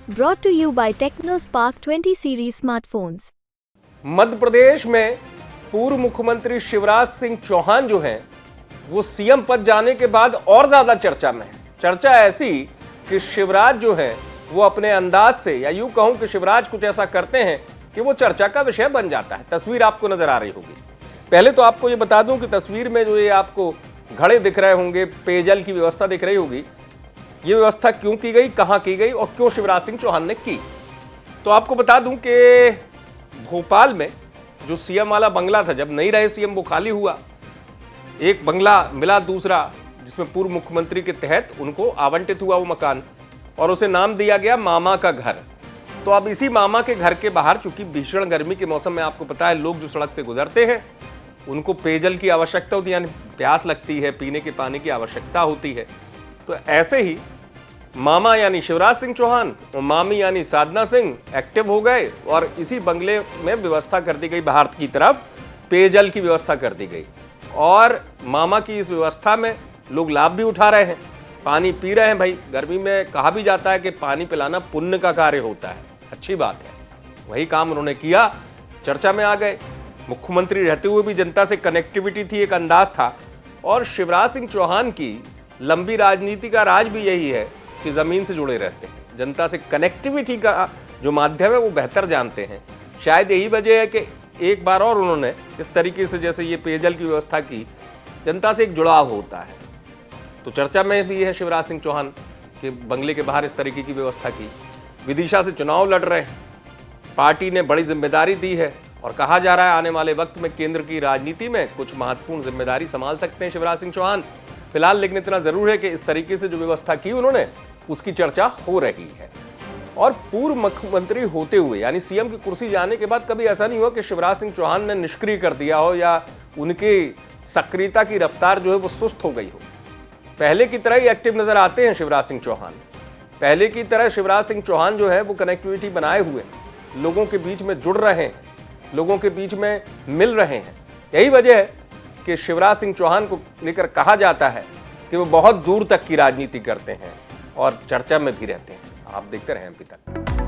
Brought to you by TechnoSpark 20 series smartphones. Madhya Pradesh में पूर्व मुख्यमंत्री शिवराज सिंह चौहान जो हैं वो सीएम पद जाने के बाद और ज्यादा चर्चा में है। चर्चा ऐसी कि शिवराज जो है वो अपने अंदाज से, या यूं कहूं कि शिवराज कुछ ऐसा करते हैं कि वो चर्चा का विषय बन जाता है। तस्वीर आपको नजर आ रही होगी। पहले तो आपको ये बता दूं कि तस्वीर में जो ये आपको घड़े दिख रहे होंगे, पेयजल की व्यवस्था दिख रही होगी, ये व्यवस्था क्यों की गई, कहां की गई और क्यों शिवराज सिंह चौहान ने की। तो आपको बता दूं कि भोपाल में जो सीएम वाला बंगला था, जब नहीं रहे सीएम वो खाली हुआ। एक बंगला मिला दूसरा, जिसमें पूर्व मुख्यमंत्री के तहत उनको आवंटित हुआ वो मकान, और उसे नाम दिया गया मामा का घर। तो अब इसी मामा के घर के बाहर, चूंकि भीषण गर्मी के मौसम में आपको पता है लोग जो सड़क से गुजरते हैं उनको पेयजल की आवश्यकता होती है, यानी प्यास लगती है, पीने के पानी की आवश्यकता होती है। तो ऐसे ही मामा यानी शिवराज सिंह चौहान और मामी यानी साधना सिंह एक्टिव हो गए और इसी बंगले में व्यवस्था कर दी गई, बाहर की तरफ पेयजल की व्यवस्था कर दी गई। और मामा की इस व्यवस्था में लोग लाभ भी उठा रहे हैं, पानी पी रहे हैं। भाई गर्मी में कहा भी जाता है कि पानी पिलाना पुण्य का कार्य होता है, अच्छी बात है। वही काम उन्होंने किया, चर्चा में आ गए। मुख्यमंत्री रहते हुए भी जनता से कनेक्टिविटी थी, एक अंदाज था। और शिवराज सिंह चौहान की लंबी राजनीति का राज भी यही है कि जमीन से जुड़े रहते हैं, जनता से कनेक्टिविटी का जो माध्यम है वो बेहतर जानते हैं। शायद यही वजह है कि एक बार और उन्होंने इस तरीके से, जैसे ये पेयजल की व्यवस्था की, जनता से एक जुड़ाव होता है। तो चर्चा में भी है शिवराज सिंह चौहान के बंगले के बाहर इस तरीके की व्यवस्था की। विदिशा से चुनाव लड़ रहे हैं, पार्टी ने बड़ी जिम्मेदारी दी है और कहा जा रहा है आने वाले वक्त में केंद्र की राजनीति में कुछ महत्वपूर्ण जिम्मेदारी संभाल सकते हैं शिवराज सिंह चौहान। फिलहाल लेकिन इतना जरूर है कि इस तरीके से जो व्यवस्था की उन्होंने, उसकी चर्चा हो रही है। और पूर्व मुख्यमंत्री होते हुए, यानी सीएम की कुर्सी जाने के बाद, कभी ऐसा नहीं हुआ कि शिवराज सिंह चौहान ने निष्क्रिय कर दिया हो या उनकी सक्रियता की रफ्तार जो है वो सुस्त हो गई हो। पहले की तरह ही एक्टिव नजर आते हैं शिवराज सिंह चौहान। पहले की तरह शिवराज सिंह चौहान जो है वो कनेक्टिविटी बनाए हुए लोगों के बीच में जुड़ रहे हैं, लोगों के बीच में मिल रहे हैं। यही वजह है कि शिवराज सिंह चौहान को लेकर कहा जाता है कि वो बहुत दूर तक की राजनीति करते हैं और चर्चा में भी रहते हैं। आप देखते रहें अभी तक।